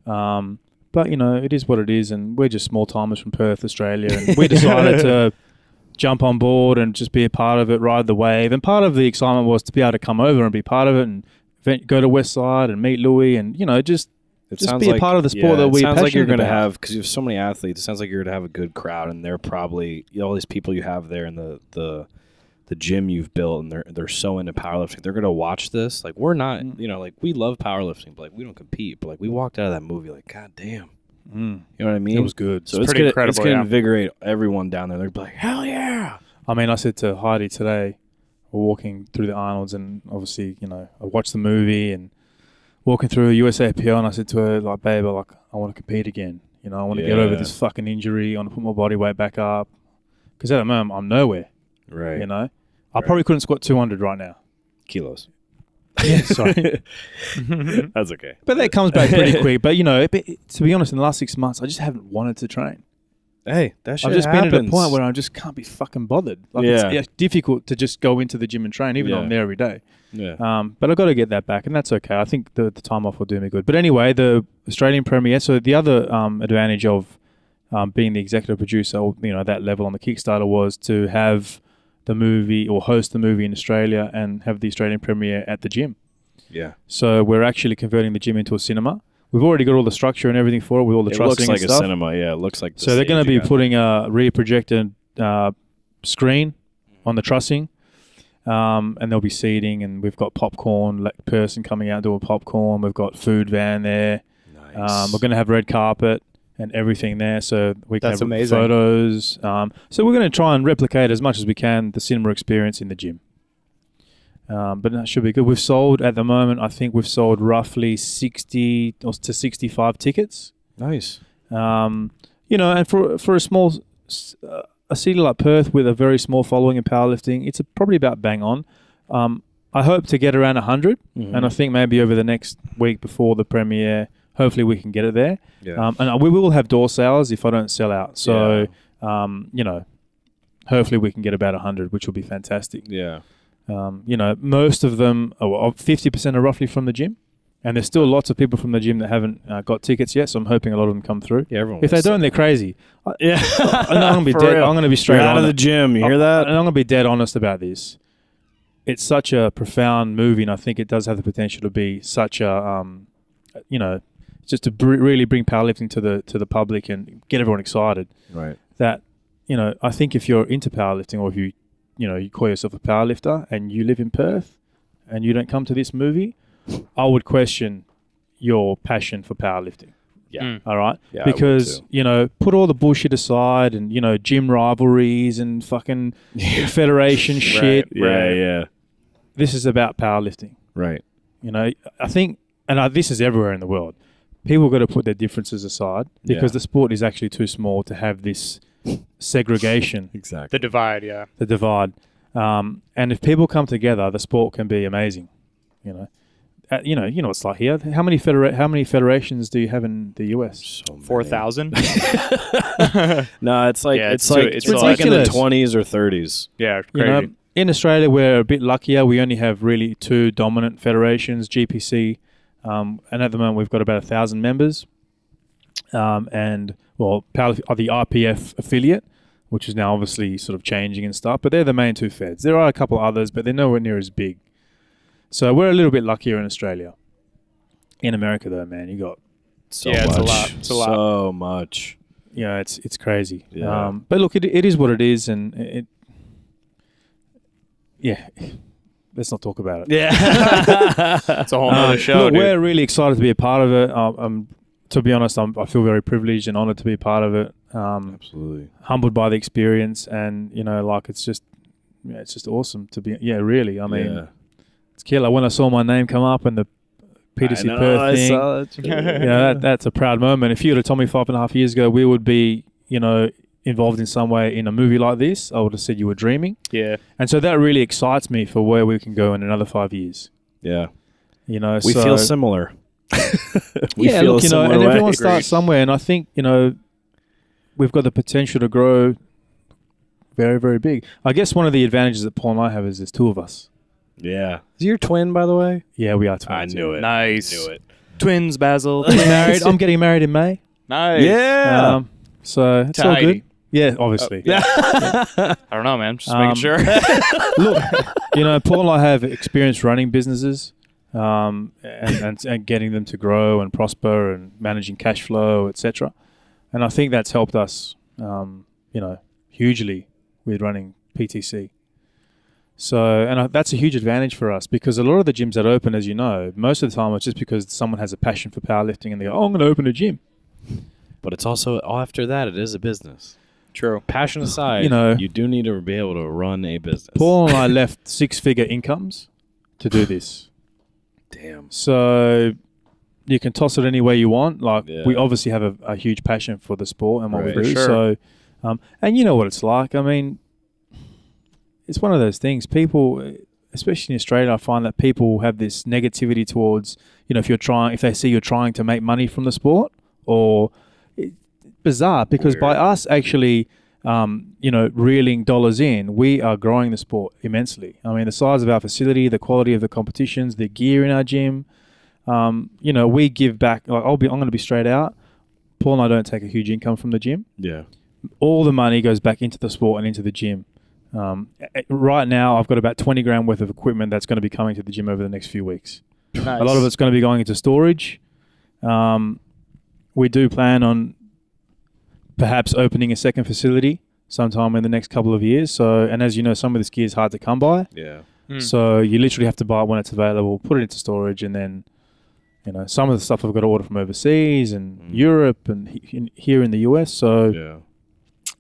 But, you know, it is what it is, and we're just small-timers from Perth, Australia, and we decided to jump on board and just be a part of it, ride the wave. And part of the excitement was to be able to come over and be part of it and go to Westside and meet Louie and, you know, just be a part of the sport that we're passionate about. It sounds like you're going to have, because you have so many athletes, it sounds like you're going to have a good crowd, and they're probably, you know, all these people you have there in the gym you've built, and they're so into powerlifting. They're going to watch this. Like, we're not, you know, like, we love powerlifting, but, like, we don't compete. But, like, we walked out of that movie like, God damn. You know what I mean? It was good. So pretty incredible, it's going to invigorate everyone down there. They're like, hell yeah. I mean, I said to Heidi today, we're walking through the Arnolds, and obviously, you know, I watched the movie and walking through USAPL, and I said to her, like, babe, I want to compete again. You know, I want to get over this fucking injury. I want to put my body weight back up. Because at the moment, I'm nowhere. Right. You know? I probably couldn't squat 200 right now. Kilos. Yeah, sorry. That's okay. But that comes back pretty quick. But, you know, to be honest, in the last 6 months, I just haven't wanted to train. Hey, that shit I've just happens. been at a point where I just can't be fucking bothered. Like, it's difficult to just go into the gym and train, even though I'm there every day. Yeah. But I've got to get that back, and that's okay. I think the time off will do me good. But anyway, the Australian premiere, so the other advantage of being the executive producer, or, you know, that level on the Kickstarter, was to have the movie or host the movie in Australia and have the Australian premiere at the gym. Yeah. So we're actually converting the gym into a cinema. We've already got all the structure and everything for it with all the trussing and stuff. It looks like a cinema, yeah. It looks like the So they're going to be putting a rear projected screen on the trussing, and there'll be seating, and we've got popcorn, person coming out doing popcorn. We've got food van there. Nice. We're going to have red carpet and everything there, so we can That's have amazing. photos. So we're going to try and replicate as much as we can the cinema experience in the gym. But that should be good. We've sold, at the moment, I think we've sold roughly 60 to 65 tickets. Nice. You know, and for a small, a city like Perth with a very small following in powerlifting, it's probably about bang on. I hope to get around 100, and I think maybe over the next week before the premiere, hopefully we can get it there. Yeah. And we will have door sales if I don't sell out. So, you know, hopefully we can get about 100, which will be fantastic. Yeah. You know, most of them, 50% are roughly from the gym, and there's still lots of people from the gym that haven't got tickets yet. So I'm hoping a lot of them come through. Yeah, everyone. If they don't, they're crazy. Yeah. I'm going to be dead. I'm going to be straight out on of the gym. You hear that? And I'm going to be dead honest about this. It's such a profound movie, and I think it does have the potential to be such a, you know, just to really bring powerlifting to the public and get everyone excited. Right. That, you know, I think if you're into powerlifting, or if you know, you call yourself a powerlifter and you live in Perth and you don't come to this movie, I would question your passion for powerlifting. Yeah. All right? Yeah, because, you know, put all the bullshit aside and, you know, gym rivalries and fucking federation shit. Yeah. This is about powerlifting. Right. You know, I think, and this is everywhere in the world, people got to put their differences aside because the sport is actually too small to have this segregation, Exactly. The divide, yeah. the divide. And if people come together, the sport can be amazing. You know what it's like here. How many federations do you have in the US? So many. 4,000. No, it's like Yeah, it's it's like in the ridiculous. 20s or 30s. Yeah, You crazy. know, in Australia, we're a bit luckier. We only have really 2 dominant federations, GPC, and at the moment we've got about 1,000 members. And well, the RPF affiliate, which is now obviously sort of changing and stuff, but they're the main 2 feds. There are a couple others, but they're nowhere near as big. So we're a little bit luckier in Australia. In America, though, man, you got So Yeah, much. it's a lot. It's a lot. So much. it's crazy. Yeah. But look, it is what it is, and let's not talk about it. Yeah. It's a whole nother show, Look, dude. we're really excited to be a part of it. To be honest, I feel very privileged and honored to be a part of it. Absolutely. Humbled by the experience, and it's just awesome to be. Yeah, really. I mean, Yeah. it's killer. When I saw my name come up and the PTC I know, Perth I thing, saw that. that's a proud moment. If you would have told me 5.5 years ago we would be, involved in some way in a movie like this, I would have said you were dreaming. Yeah. And so that really excites me for where we can go in another 5 years. Yeah. You know, We feel similar. we yeah, feel look, a similar and way. everyone starts somewhere, and I think we've got the potential to grow very, very big. I guess one of the advantages that Paul and I have is there's 2 of us. Yeah. Is he your twin, by the way? Yeah, we are I twins. knew it. Nice. Knew it. Twins, Basil. Married. I'm getting married in May. Nice. Yeah. So it's To all Heidi. good. Yeah, obviously. I don't know, man. Just making sure. Look, Paul and I have experience running businesses, and getting them to grow and prosper and managing cash flow, etc. And I think that's helped us, hugely with running PTC. So, and that's a huge advantage for us because a lot of the gyms that open, as you know, most of the time it's just because someone has a passion for powerlifting and they go, "Oh, I'm going to open a gym." But it's also, after that, it is a business. True. Passion aside, you do need to be able to run a business. Paul and I left 6-figure incomes to do this. Damn. So you can toss it any way you want. Like Yeah. we obviously have a huge passion for the sport and what Right. we do. For sure. So, and you know what it's like. I mean, it's one of those things. People, especially in Australia, I find that people have this negativity towards, if they see you're trying to make money from the sport, or bizarre because by us actually, reeling dollars in, we are growing the sport immensely. I mean, the size of our facility, the quality of the competitions, the gear in our gym, we give back. Like I'm going to be straight out. Paul and I don't take a huge income from the gym. Yeah. All the money goes back into the sport and into the gym. Right now, I've got about 20 grand worth of equipment that's going to be coming to the gym over the next few weeks. Nice. A lot of it's going to be going into storage. We do plan on perhaps opening a second facility sometime in the next couple of years. So, and as you know, some of this gear is hard to come by. Yeah. So you literally have to buy it when it's available, put it into storage, and then, some of the stuff I've got to order from overseas and Europe and here in the US. So, Yeah.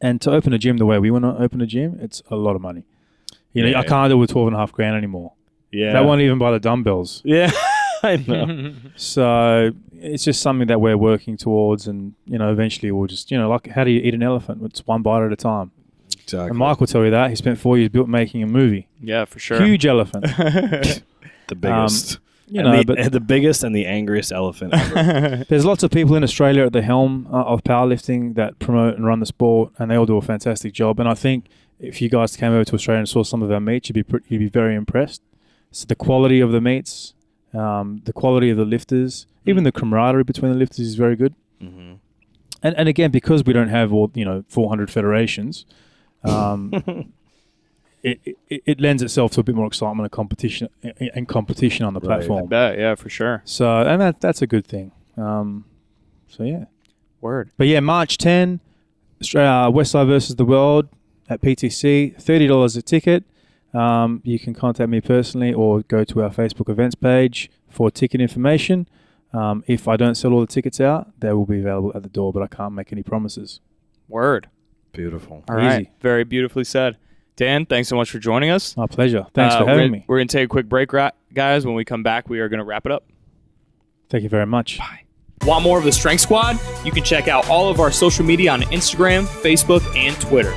and to open a gym the way we want to open a gym, it's a lot of money. Yeah. I can't do it with 12.5 grand anymore. Yeah. That won't even buy the dumbbells. Yeah. I know. So it's just something that we're working towards, and eventually we'll just like, how do you eat an elephant? It's one bite at a time. Exactly. And Mike will tell you that he spent 4 years making a movie. Yeah, for sure. Huge elephant. The biggest. But the biggest and the angriest elephant ever. there's lots of people in Australia at the helm of powerlifting that promote and run the sport, and they all do a fantastic job. And I think if you guys came over to Australia and saw some of our meets, you'd be very impressed. So the quality of the meets, the quality of the lifters, even the camaraderie between the lifters is very good. Mm-hmm. And again, because we don't have all 400 federations, it lends itself to a bit more excitement and competition on the Right. platform. I bet. Yeah, for sure. So, and that's a good thing. So yeah. Word. But yeah, March 10, Westside versus the World at PTC, $30 a ticket. You can contact me personally or go to our Facebook events page for ticket information. If I don't sell all the tickets out, they will be available at the door, but I can't make any promises. Word. Beautiful. All right. Easy. Very beautifully said. Dan, thanks so much for joining us. My pleasure. Thanks for having me. We're going to take a quick break, guys. When we come back, we are going to wrap it up. Thank you very much. Bye. Want more of the Strength Squad? You can check out all of our social media on Instagram, Facebook, and Twitter.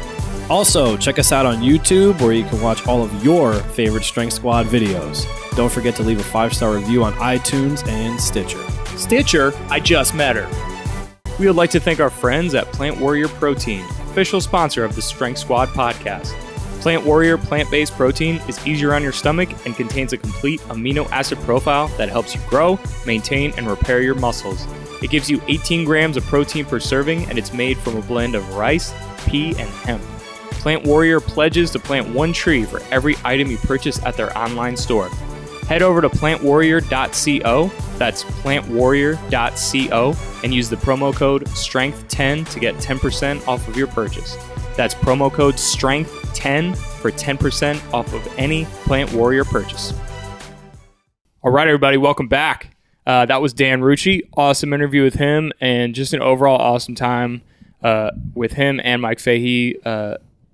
Also, check us out on YouTube where you can watch all of your favorite Strength Squad videos. Don't forget to leave a 5-star review on iTunes and Stitcher. Stitcher, I just met her. We would like to thank our friends at Plant Warrior Protein, official sponsor of the Strength Squad podcast. Plant Warrior plant-based protein is easier on your stomach and contains a complete amino acid profile that helps you grow, maintain, and repair your muscles. It gives you 18 grams of protein per serving, and it's made from a blend of rice, pea, and hemp. Plant Warrior pledges to plant 1 tree for every item you purchase at their online store. Head over to plantwarrior.co, that's plantwarrior.co, and use the promo code STRENGTH10 to get 10% off of your purchase. That's promo code STRENGTH10 for 10% off of any Plant Warrior purchase. All right, everybody, welcome back. That was Dan Rucci. Awesome interview with him, and just an overall awesome time with him and Mike Fahey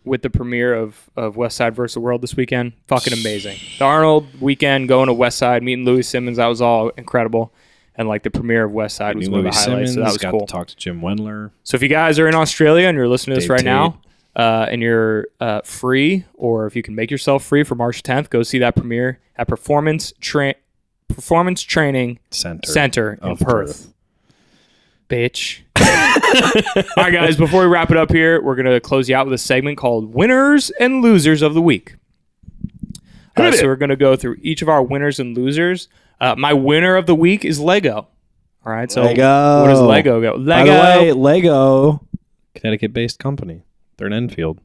with the premiere of Westside vs. the World this weekend. Fucking amazing. The Arnold weekend, going to Westside, meeting Louie Simmons, that was all incredible. And like the premiere of Westside was one of the highlights, so that was got cool. to talk to Jim Wendler. So if you guys are in Australia and you're listening to this Dave right Tate. now, and you're free, or if you can make yourself free for March 10th, go see that premiere at Performance Training Center in Perth. Bitch. All right, guys, before we wrap it up here, we're going to close you out with a segment called Winners and Losers of the Week. So we're going to go through each of our winners and losers. My winner of the week is Lego. All right, so Lego. What does Lego go? Lego. By the way, Lego, Connecticut-based company. They're in Enfield.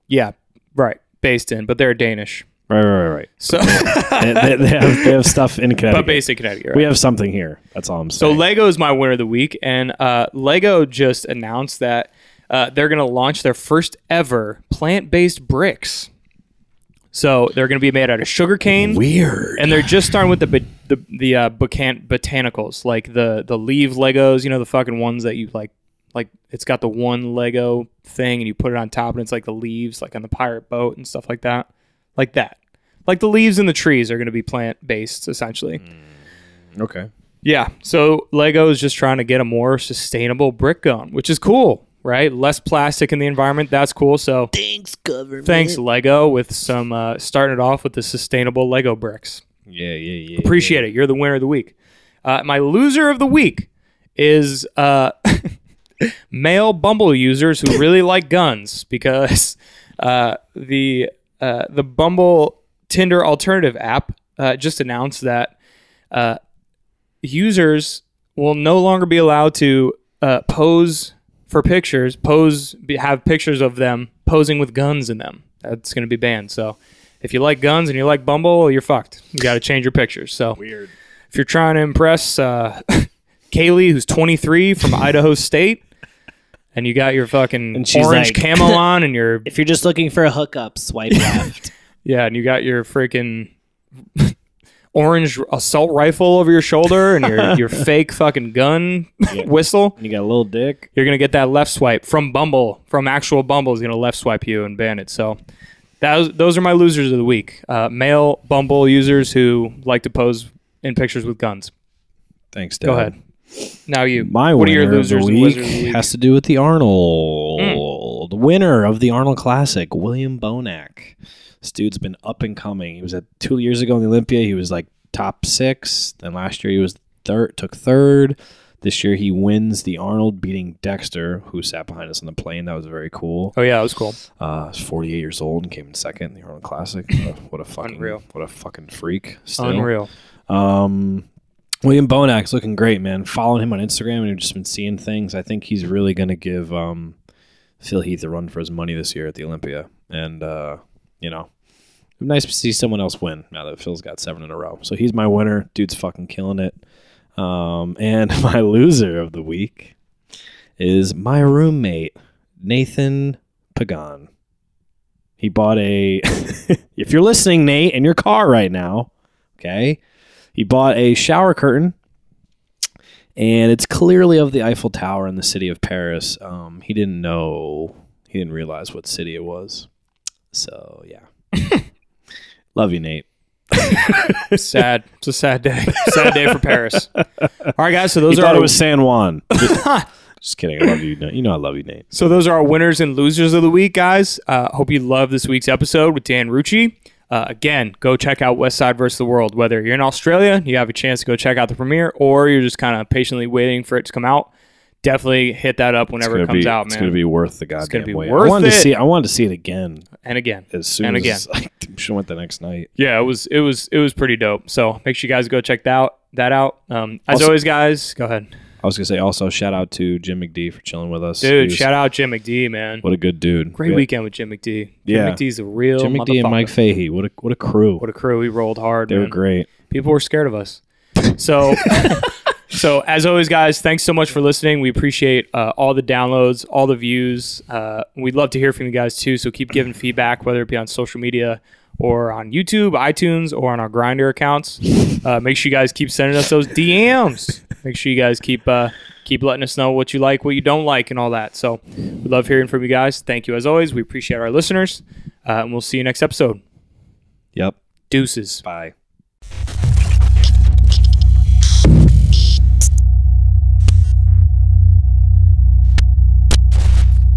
Yeah, right. Based in, but they're Danish. Right. So they have stuff in Connecticut. but based in Connecticut, right? We have something here. That's all I'm So saying. Lego is my winner of the week, and Lego just announced that they're going to launch their first ever plant-based bricks. So they're going to be made out of sugarcane. Weird. And they're just starting with the botanicals, like the leaf Legos, you know, the fucking ones that you like it's got the one Lego thing and you put it on top and it's like the leaves, like on the pirate boat and stuff like that. Like that. Like the leaves and the trees are going to be plant-based, essentially. Okay. Yeah. So Lego is just trying to get a more sustainable brick going, which is cool, right? Less plastic in the environment. That's cool. So Thanks, government. thanks, Lego, with some starting it off with the sustainable Lego bricks. Yeah. Appreciate it. You're the winner of the week. My loser of the week is male Bumble users who really like guns, because the Bumble Tinder alternative app just announced that users will no longer be allowed to pose for pictures, have pictures of them posing with guns in them. That's going to be banned. So if you like guns and you like Bumble, you're fucked. You got to change your pictures. So Weird. if you're trying to impress Kaylee, who's 23 from Idaho State, and you got your fucking orange camo on, and your If you're just looking for a hookup, swipe left. and you got your freaking orange assault rifle over your shoulder, and your fake fucking gun whistle, You got a little dick. you're gonna get that left swipe from Bumble. From actual Bumble is gonna left swipe you and ban it. So those are my losers of the week. Male Bumble users who like to pose in pictures with guns. Thanks, Dad. Go ahead. Now you. My what are winner your losers of and the week losers of the week? has to do with the Arnold. The winner of the Arnold Classic, William Bonac. This dude's been up and coming. He was at 2 years ago in the Olympia. He was like top 6. Then last year he was took third. This year he wins the Arnold, beating Dexter, who sat behind us on the plane. That was very cool. Oh yeah, that was cool. He's 48 years old and came in second in the Arnold Classic. What a fucking Unreal. What a fucking freak. Still. Unreal. William Bonac's looking great, man. Following him on Instagram, and I've just been seeing things. I think he's really going to give Phil Heath a run for his money this year at the Olympia. And, nice to see someone else win now that Phil's got 7 in a row. So he's my winner. Dude's fucking killing it. And my loser of the week is my roommate, Nathan Pagan. He bought if you're listening, Nate, in your car right now, okay, he bought a shower curtain, and it's clearly of the Eiffel Tower in the city of Paris. He didn't realize what city it was. So, yeah. Love you, Nate. Sad. It's a sad day. Sad day for Paris. All right, guys. So those He are thought our, it was San Juan. Just kidding. I love you. You know I love you, Nate. so those are our winners and losers of the week, guys. Hope you love this week's episode with Dan Ruchi. Again, go check out Westside versus the World. Whether you're in Australia, you have a chance to go check out the premiere, or you're just kind of patiently waiting for it to come out. Definitely hit that up whenever it comes out, man. It's gonna be worth the goddamn gonna be wait. worth I wanted it. to see. I wanted to see it again And again. as soon And as I should have went the next night. Yeah, it was pretty dope. So make sure you guys go check that out. As Also- always, guys, go ahead. I was gonna say also shout out to Jim McD for chilling with us. Dude, He was- shout out Jim McD, man. What a good dude. Great weekend with Jim McD. Yeah. Jim McD's a real Jim McD and Mike motherfucker. Fahey. What a crew. What a crew. We rolled hard, They man. were great. People were scared of us. So, so as always, guys, thanks so much for listening. We appreciate all the downloads, all the views. We'd love to hear from you guys too. So keep giving feedback, whether it be on social media or on YouTube, iTunes, or on our Grindr accounts. Make sure you guys keep sending us those DMs. Make sure you guys keep letting us know what you like, what you don't like, and all that. So we love hearing from you guys. Thank you as always. We appreciate our listeners, and we'll see you next episode. Yep. Deuces. Bye.